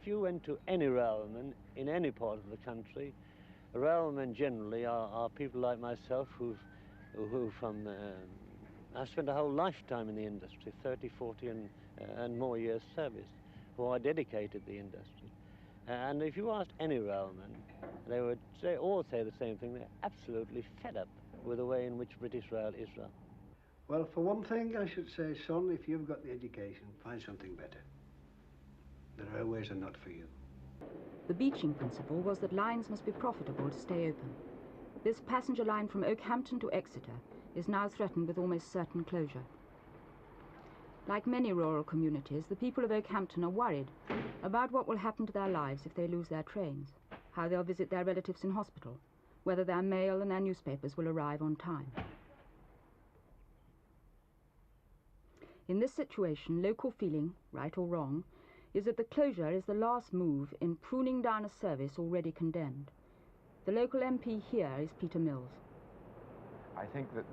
If you went to any railman in any part of the country, railmen generally are people like myself who from I've spent a whole lifetime in the industry, 30, 40 and more years service, who are dedicated to the industry. And if you asked any railman, they would all say the same thing. They're absolutely fed up with the way in which British Rail is run. Well, for one thing, I should say, son, if you've got the education, find something better. The railways are not for you. The Beeching principle was that lines must be profitable to stay open. This passenger line from Oakhampton to Exeter is now threatened with almost certain closure. Like many rural communities, the people of Oakhampton are worried about what will happen to their lives if they lose their trains, how they'll visit their relatives in hospital, whether their mail and their newspapers will arrive on time. In this situation, local feeling, right or wrong, is that the closure is the last move in pruning down a service already condemned. The local MP here is Peter Mills. I think that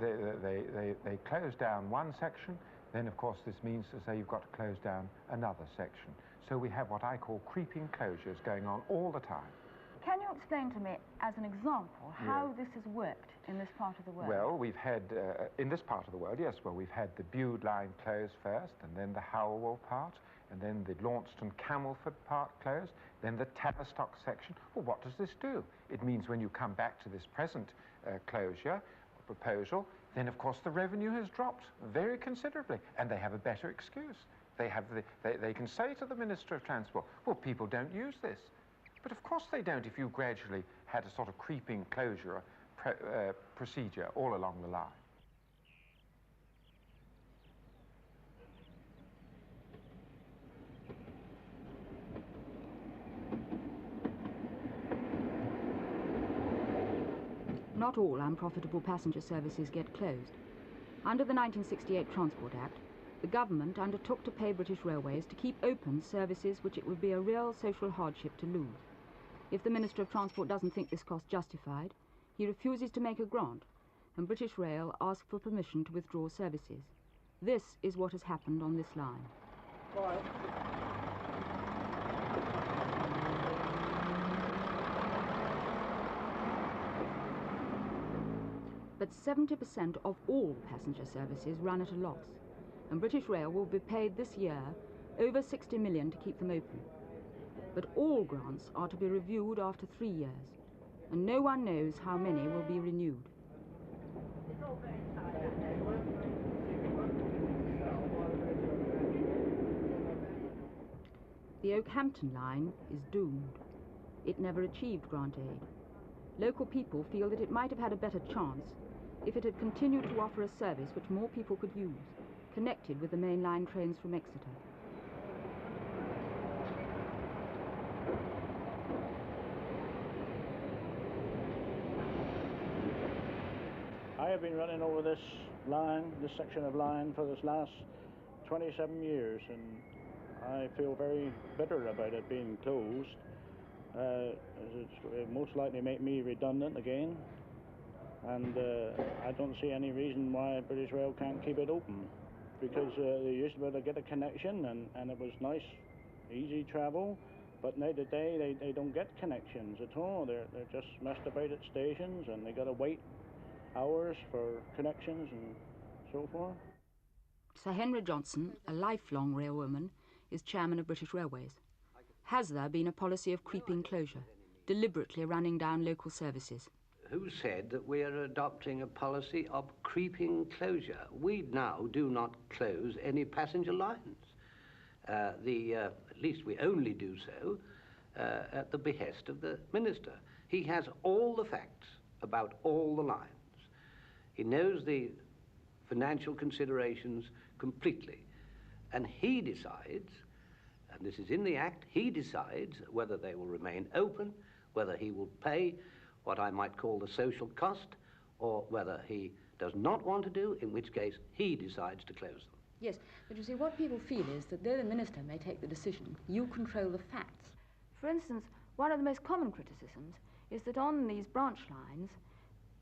they close down one section, then of course this means to say you've got to close down another section. So we have what I call creeping closures going on all the time. Can you explain to me, as an example, how this has worked in this part of the world? Well, we've had, in this part of the world, yes, well, we've had the Bude line closed first, and then the Howell part, and then the Launceston-Camelford part closed, then the Tavistock section. Well, what does this do? It means when you come back to this present closure proposal, then of course the revenue has dropped very considerably, and they have a better excuse. They can say to the Minister of Transport, well, people don't use this. But of course they don't if you gradually had a sort of creeping closure procedure all along the line. Not all unprofitable passenger services get closed. Under the 1968 Transport Act, the government undertook to pay British Railways to keep open services which it would be a real social hardship to lose. If the Minister of Transport doesn't think this cost justified, he refuses to make a grant, and British Rail asks for permission to withdraw services. This is what has happened on this line. But 70% of all passenger services run at a loss, and British Rail will be paid this year over 60 million to keep them open. But all grants are to be reviewed after 3 years, and no one knows how many will be renewed. The Oakhampton line is doomed. It never achieved grant aid. Local people feel that it might have had a better chance if it had continued to offer a service which more people could use, connected with the main line trains from Exeter. I have been running over this line, this section of line, for this last 27 years, and I feel very bitter about it being closed. It most likely make me redundant again, and I don't see any reason why British Rail can't keep it open, because they used to be able to get a connection, and it was nice, easy travel. But now today they don't get connections at all. They're just messed about at stations, and they got to wait hours for connections and so forth. Sir Henry Johnson, a lifelong railwoman, is chairman of British Railways. Has there been a policy of creeping closure, deliberately running down local services? Who said that we are adopting a policy of creeping closure? We now do not close any passenger lines. At least we only do so at the behest of the Minister. He has all the facts about all the lines. He knows the financial considerations completely, and he decides, and this is in the Act, he decides whether they will remain open, whether he will pay what I might call the social cost, or whether he does not want to do, in which case he decides to close them. Yes, but you see, what people feel is that though the Minister may take the decision, you control the facts. For instance, one of the most common criticisms is that on these branch lines,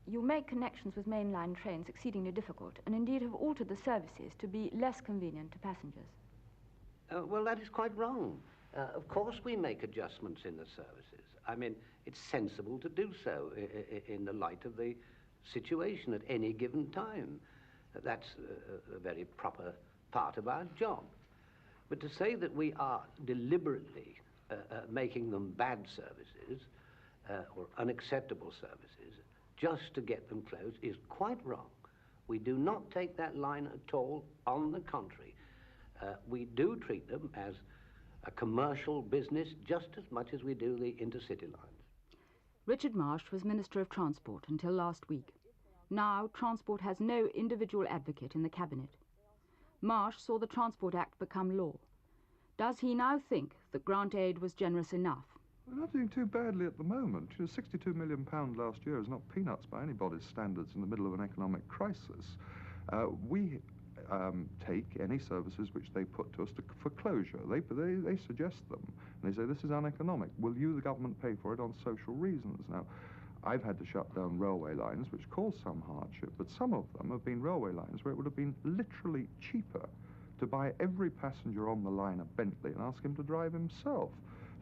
you make connections with mainline trains exceedingly difficult, and indeed have altered the services to be less convenient to passengers. Well, that is quite wrong. Of course we make adjustments in the services. I mean, it's sensible to do so in the light of the situation at any given time. That's a very proper part of our job. But to say that we are deliberately making them bad services or unacceptable services just to get them closed is quite wrong. We do not take that line at all. On the contrary, we do treat them as a commercial business just as much as we do the intercity lines. Richard Marsh was Minister of Transport until last week. Now, Transport has no individual advocate in the Cabinet. Marsh saw the Transport Act become law. Does he now think that grant aid was generous enough? We're not doing too badly at the moment. You know, £62 million last year is not peanuts by anybody's standards in the middle of an economic crisis. We take any services which they put to us for closure. They suggest them, and they say this is uneconomic. Will you, the government, pay for it on social reasons? Now, I've had to shut down railway lines which cause some hardship, but some of them have been railway lines where it would have been literally cheaper to buy every passenger on the line a Bentley and ask him to drive himself.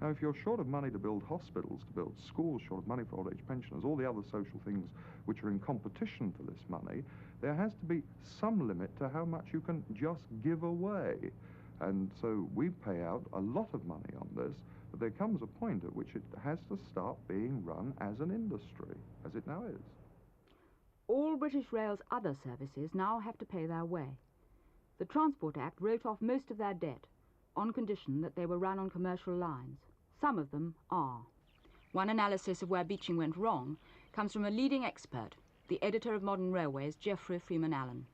Now, if you're short of money to build hospitals, to build schools, short of money for old age pensioners, all the other social things which are in competition for this money, there has to be some limit to how much you can just give away. And so we pay out a lot of money on this, but there comes a point at which it has to start being run as an industry, as it now is. All British Rail's other services now have to pay their way. The Transport Act wrote off most of their debt on condition that they were run on commercial lines. Some of them are. One analysis of where Beeching went wrong comes from a leading expert, the editor of Modern Railways, Geoffrey Freeman Allen.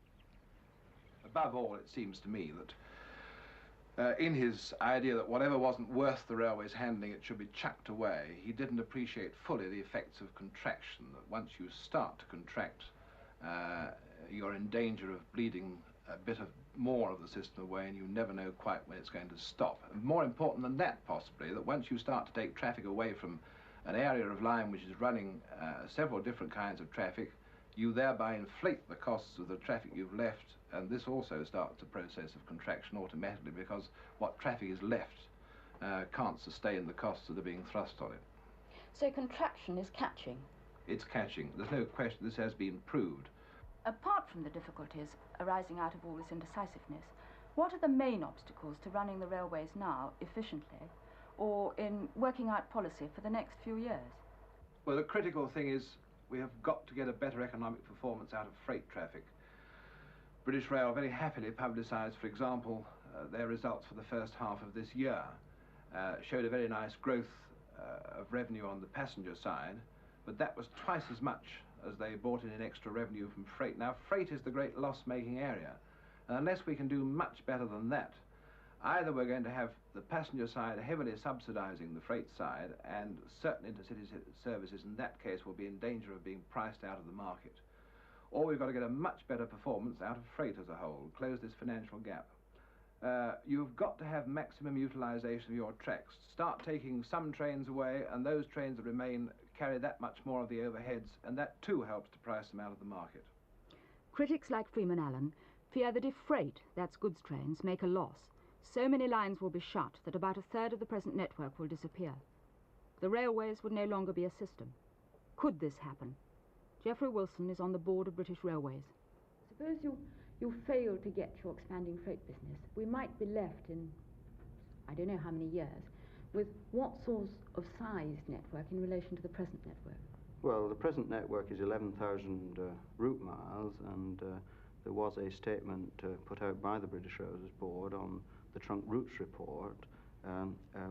Above all, it seems to me that in his idea that whatever wasn't worth the railways handling, it should be chucked away, he didn't appreciate fully the effects of contraction, that once you start to contract, you're in danger of bleeding a bit of more of the system away, and you never know quite when it's going to stop. And more important than that, possibly, that once you start to take traffic away from an area of line which is running several different kinds of traffic, you thereby inflate the costs of the traffic you've left, and this also starts a process of contraction automatically, because what traffic is left can't sustain the costs that are being thrust on it. So contraction is catching? It's catching. There's no question. This has been proved. Apart from the difficulties arising out of all this indecisiveness, what are the main obstacles to running the railways now efficiently, or in working out policy for the next few years? Well, the critical thing is we have got to get a better economic performance out of freight traffic. British Rail very happily publicised, for example, their results for the first half of this year. Showed a very nice growth of revenue on the passenger side, but that was twice as much as they brought in extra revenue from freight. Now, freight is the great loss-making area, and unless we can do much better than that, either we're going to have the passenger side heavily subsidising the freight side, and certain intercity services in that case will be in danger of being priced out of the market, or we've got to get a much better performance out of freight as a whole, close this financial gap. You've got to have maximum utilisation of your tracks. Start taking some trains away, and those trains that remain carry that much more of the overheads, and that too helps to price them out of the market. Critics like Freeman Allen fear that if freight, that's goods trains, make a loss, so many lines will be shut that about a third of the present network will disappear. The railways would no longer be a system. Could this happen? Geoffrey Wilson is on the board of British Railways. Suppose you fail to get your expanding freight business. We might be left in, I don't know how many years, with what sort of sized network in relation to the present network? Well, the present network is 11,000 route miles, and there was a statement put out by the British Railways Board on the Trunk Routes Report,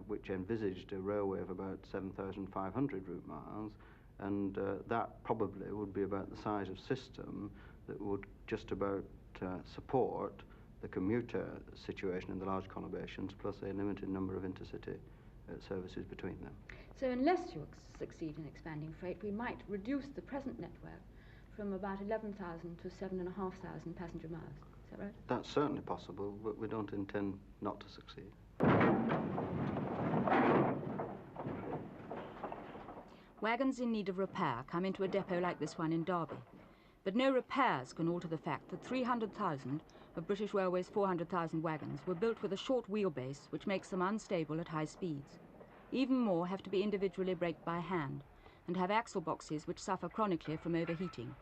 which envisaged a railway of about 7,500 route miles, and that probably would be about the size of system that would just about support the commuter situation in the large conurbations, plus a limited number of intercity services between them. So unless you succeed in expanding freight, we might reduce the present network from about 11,000 to 7,500 passenger miles. Is that right? That's certainly possible, but we don't intend not to succeed. Wagons in need of repair come into a depot like this one in Derby. But no repairs can alter the fact that 300,000 of British Railway's 400,000 wagons were built with a short wheelbase, which makes them unstable at high speeds. Even more have to be individually braked by hand and have axle boxes which suffer chronically from overheating.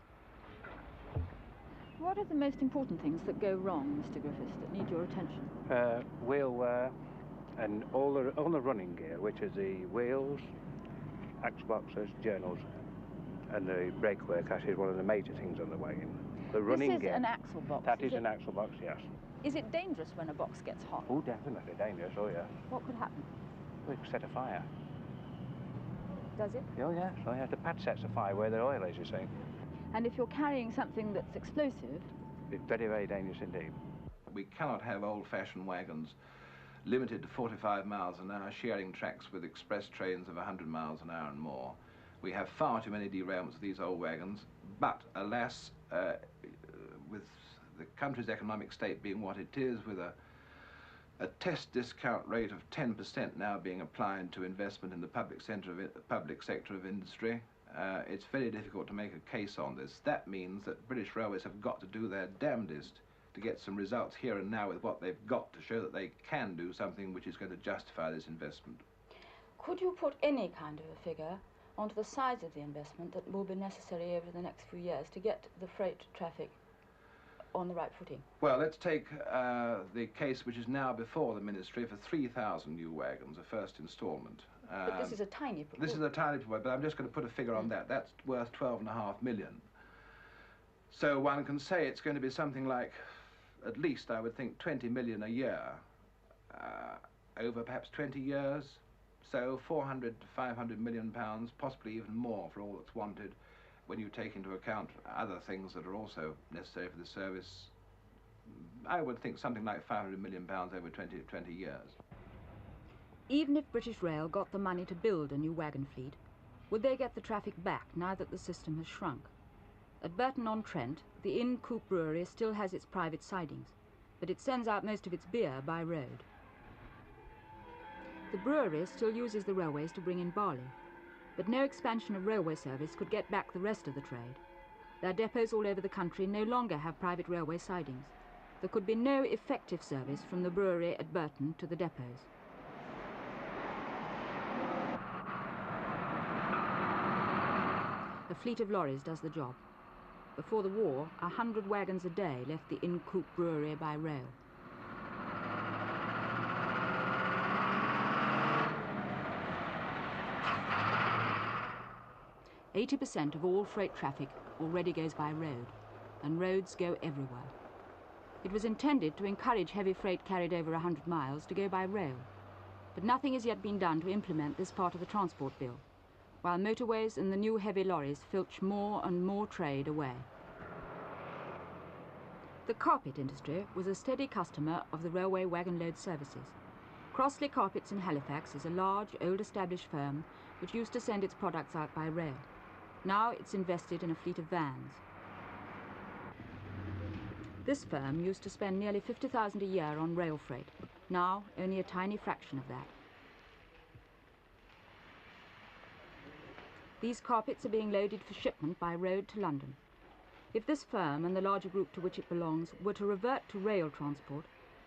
What are the most important things that go wrong, Mr. Griffiths, that need your attention? Wheel wear and all the running gear, which is the wheels, axle boxes, journals, and the brake work. That is one of the major things on the wagon. The running This is gear. an axle box. That is an axle box, yes. Is it dangerous when a box gets hot? Oh, definitely dangerous. Oh, yeah. What could happen? We could set a fire. Does it? Oh, yes. Oh, yeah. The pad sets a fire where the oil is, you see. And if you're carrying something that's explosive? It's very, very dangerous indeed. We cannot have old-fashioned wagons limited to 45 miles an hour, sharing tracks with express trains of 100 miles an hour and more. We have far too many derailments of these old wagons, but alas, with the country's economic state being what it is, with a test discount rate of 10% now being applied to investment in the public sector of industry, it's very difficult to make a case on this. That means that British Railways have got to do their damnedest to get some results here and now with what they've got to show that they can do something which is going to justify this investment. Could you put any kind of a figure onto the size of the investment that will be necessary over the next few years to get the freight traffic on the right footing? Well, let's take the case which is now before the Ministry for 3,000 new wagons, a first instalment. But this is a tiny proposal. This is a tiny proposal, but I'm just going to put a figure on that. That's worth 12.5 million. So one can say it's going to be something like, at least I would think, 20 million a year over perhaps 20 years. So 400 to 500 million pounds, possibly even more for all that's wanted when you take into account other things that are also necessary for the service. I would think something like 500 million pounds over 20 years. Even if British Rail got the money to build a new wagon fleet, would they get the traffic back now that the system has shrunk? At Burton-on-Trent, the Inn Coop Brewery still has its private sidings, but it sends out most of its beer by road. The brewery still uses the railways to bring in barley, but no expansion of railway service could get back the rest of the trade. Their depots all over the country no longer have private railway sidings. There could be no effective service from the brewery at Burton to the depots. A fleet of lorries does the job. Before the war, 100 wagons a day left the Inn Coop Brewery by rail. "80% of all freight traffic already goes by road, and roads go everywhere. It was intended to encourage heavy freight carried over 100 miles to go by rail, but nothing has yet been done to implement this part of the transport bill, while motorways and the new heavy lorries filch more and more trade away. The carpet industry was a steady customer of the railway wagon load services. Crossley Carpets in Halifax is a large, old-established firm which used to send its products out by rail. Now it's invested in a fleet of vans. This firm used to spend nearly 50,000 a year on rail freight. Now, only a tiny fraction of that. These carpets are being loaded for shipment by road to London. If this firm and the larger group to which it belongs were to revert to rail transport,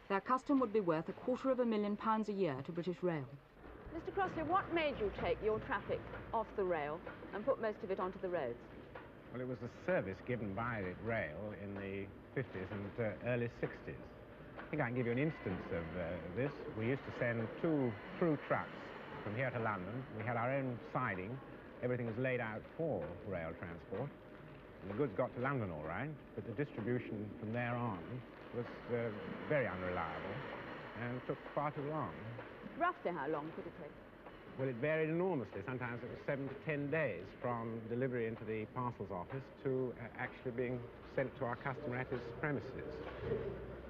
their custom would be worth £250,000 a year to British Rail. Mr. Crossley, what made you take your traffic off the rail and put most of it onto the roads? Well, it was the service given by rail in the 50s and early 60s. I think I can give you an instance of this. We used to send 2 through trucks from here to London. We had our own siding. Everything was laid out for rail transport. And the goods got to London all right, but the distribution from there on was very unreliable and took far too long. Roughly how long could it take? Well, it varied enormously. Sometimes it was 7 to 10 days from delivery into the parcels office to actually being sent to our customer at his premises.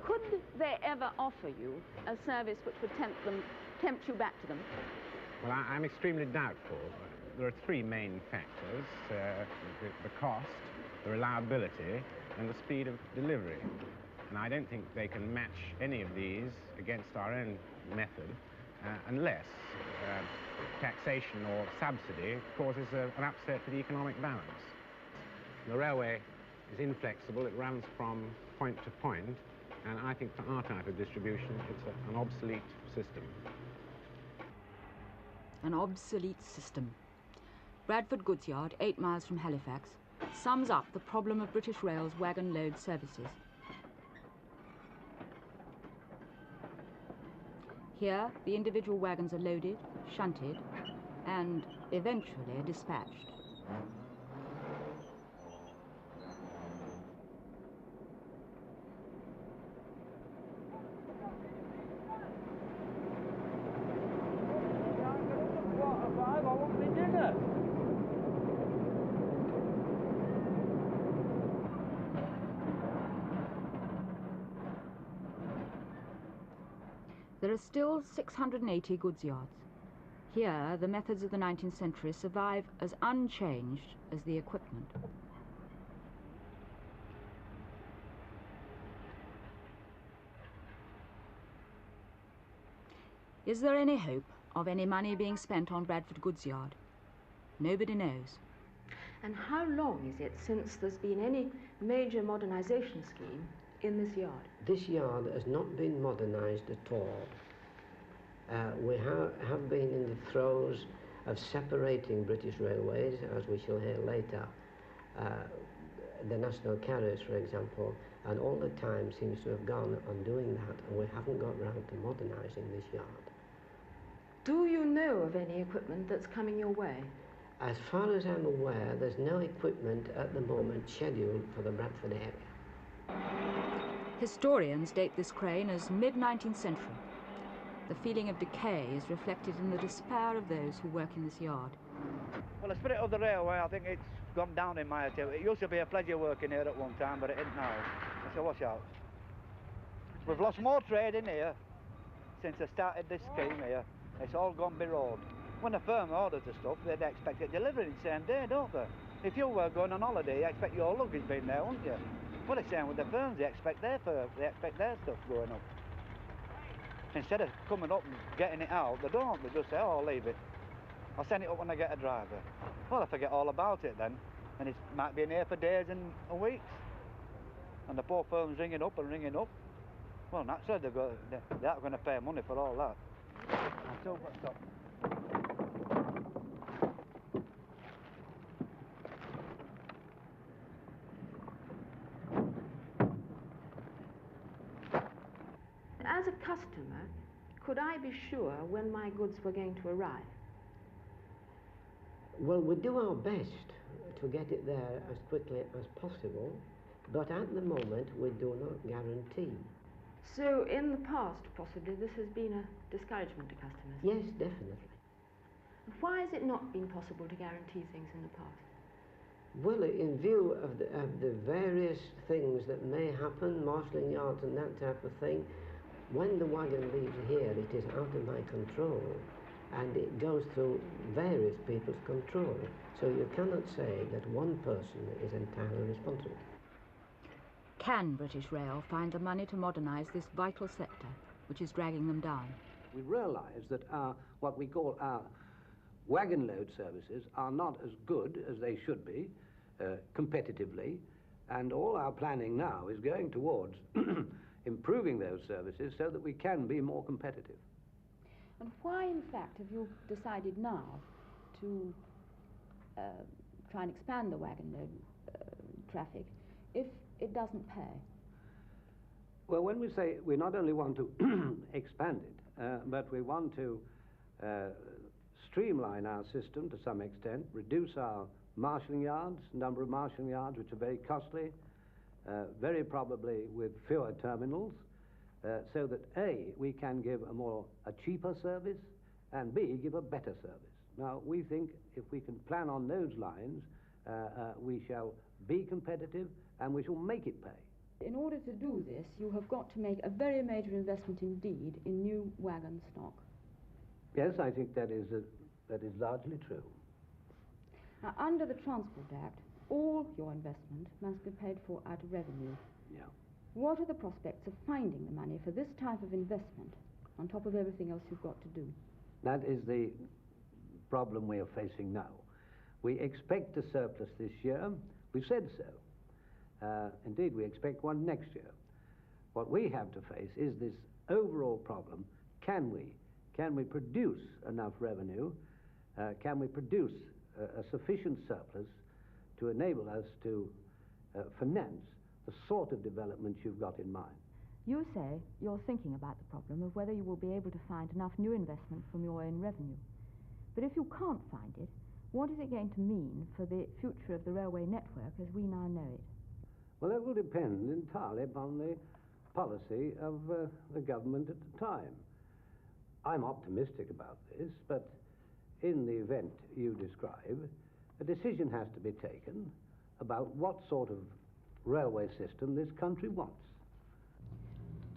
Could they ever offer you a service which would tempt you back to them? Well, I'm extremely doubtful. There are 3 main factors: the cost, the reliability, and the speed of delivery. And I don't think they can match any of these against our own method unless taxation or subsidy causes an upset to the economic balance. The railway is inflexible, it runs from point to point, and I think for our type of distribution, it's an obsolete system. An obsolete system. Bradford Goods Yard, 8 miles from Halifax, sums up the problem of British Rail's wagon load services. Here, the individual wagons are loaded, shunted, and eventually dispatched. There are still 680 goods yards. Here, the methods of the 19th century survive as unchanged as the equipment. Is there any hope of any money being spent on Bradford Goods Yard? Nobody knows. And how long is it since there's been any major modernisation scheme in this yard? This yard has not been modernised at all. We have been in the throes of separating British Railways, as we shall hear later, the national carriers, for example, and all the time seems to have gone on doing that, and we haven't got round to modernising this yard. Do you know of any equipment that's coming your way? As far as I'm aware, there's no equipment at the moment scheduled for the Bradford area. Historians date this crane as mid-19th century. The feeling of decay is reflected in the despair of those who work in this yard. Well, the spirit of the railway, I think it's gone down in my opinion. It used to be a pleasure working here at one time, but it isn't now. It's a washout. We've lost more trade in here since I started this scheme here. It's all gone be-road. When a firm orders the stuff, they'd expect it delivered in the same day, don't they? If you were going on holiday, you expect your luggage being there, wouldn't you? Well, it's same with the firms. They expect their stuff going up. Instead of coming up and getting it out, they don't. They just say, oh, I'll leave it. I'll send it up when I get a driver. Well, I forget all about it then, and it might be in here for days and weeks. And the poor firm's ringing up and ringing up. Well, naturally, they're not going to pay money for all that. So, stop. As a customer, could I be sure when my goods were going to arrive? Well, we do our best to get it there as quickly as possible, but at the moment we do not guarantee. So in the past, possibly, this has been a discouragement to customers? Yes, definitely. Why has it not been possible to guarantee things in the past? Well, in view of the various things that may happen, marshalling yards and that type of thing, when the wagon leaves here, it is out of my control, and it goes through various people's control. So you cannot say that one person is entirely responsible. Can British Rail find the money to modernise this vital sector, which is dragging them down? We realise that what we call our wagon load services are not as good as they should be, competitively, and all our planning now is going towards improving those services so that we can be more competitive. And why, in fact, have you decided now to try and expand the wagon load traffic if it doesn't pay? Well, when we say we not only want to expand it, but we want to streamline our system to some extent, reduce our marshalling yards, number of marshalling yards, which are very costly, very probably with fewer terminals, so that A, we can give a cheaper service, and B, give a better service. Now, we think if we can plan on those lines, we shall be competitive and we shall make it pay. In order to do this, you have got to make a very major investment indeed in new wagon stock. Yes, I think that is largely true. Now, under the Transport Act, all your investment must be paid for out of revenue. Yeah. What are the prospects of finding the money for this type of investment on top of everything else you've got to do? That is the problem we are facing now. We expect a surplus this year. We've said so. Indeed, we expect one next year. What we have to face is this overall problem. Can we produce enough revenue? Can we produce a sufficient surplus to enable us to finance the sort of development you've got in mind? You say you're thinking about the problem of whether you will be able to find enough new investment from your own revenue. But if you can't find it, what is it going to mean for the future of the railway network as we now know it? Well, it will depend entirely upon the policy of the government at the time. I'm optimistic about this, but in the event you describe, a decision has to be taken about what sort of railway system this country wants.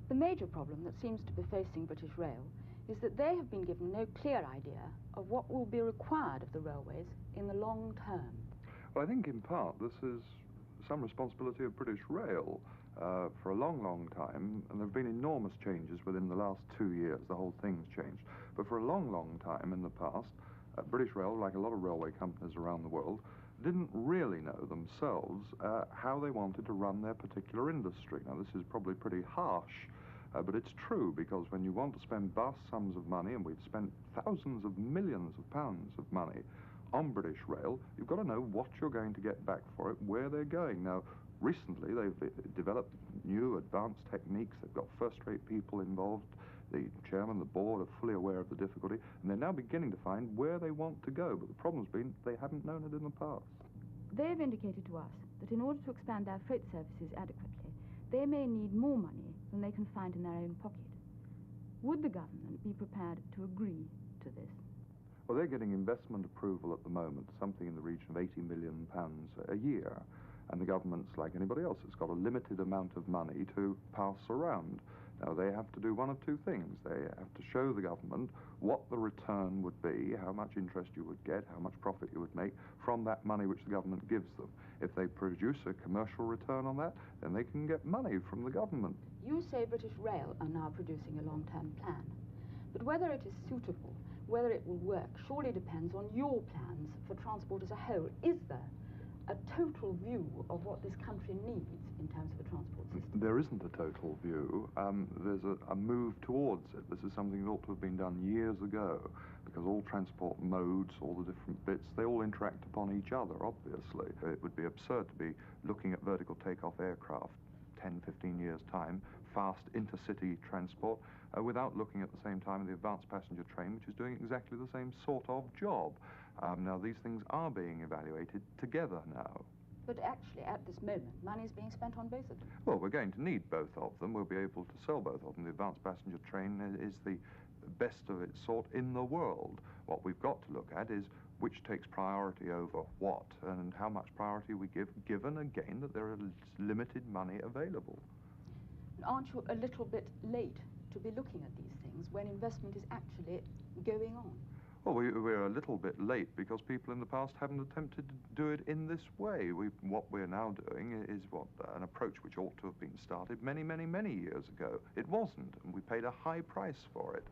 The major problem that seems to be facing British Rail is that they have been given no clear idea of what will be required of the railways in the long term. Well, I think in part this is some responsibility of British Rail. For a long, long time, and there have been enormous changes within the last 2 years, the whole thing's changed. But for a long, long time in the past, British Rail, like a lot of railway companies around the world, didn't really know themselves how they wanted to run their particular industry. Now, this is probably pretty harsh, but it's true, because when you want to spend vast sums of money, and we've spent thousands of millions of pounds of money on British Rail, you've got to know what you're going to get back for it, where they're going. Now, recently, they've developed new advanced techniques. They've got first-rate people involved. The chairman, the board are fully aware of the difficulty, and they're now beginning to find where they want to go. But the problem's been they haven't known it in the past. They have indicated to us that in order to expand their freight services adequately, they may need more money than they can find in their own pocket. Would the government be prepared to agree to this? Well, they're getting investment approval at the moment, something in the region of £80 million a year. And the government's like anybody else. It's got a limited amount of money to pass around. Now, they have to do one of two things. They have to show the government what the return would be, how much interest you would get, how much profit you would make from that money which the government gives them. If they produce a commercial return on that, then they can get money from the government. You say British Rail are now producing a long-term plan. But whether it is suitable, whether it will work, surely depends on your plans for transport as a whole. Is there a total view of what this country needs in terms of a transport system? There isn't a total view. There's a move towards it. This is something that ought to have been done years ago, because all transport modes, all the different bits, they all interact upon each other, obviously. It would be absurd to be looking at vertical takeoff aircraft 10, 15 years' time, fast intercity transport, without looking at the same time at the advanced passenger train, which is doing exactly the same sort of job. Now, these things are being evaluated together now. But actually, at this moment, money is being spent on both of them. Well, we're going to need both of them. We'll be able to sell both of them. The advanced passenger train is the best of its sort in the world. What we've got to look at is which takes priority over what, and how much priority we give, given, again, that there is limited money available. Aren't you a little bit late to be looking at these things when investment is actually going on? Well, we're a little bit late because people in the past haven't attempted to do it in this way. What we're now doing is an approach which ought to have been started many, many, many years ago. It wasn't, and we paid a high price for it.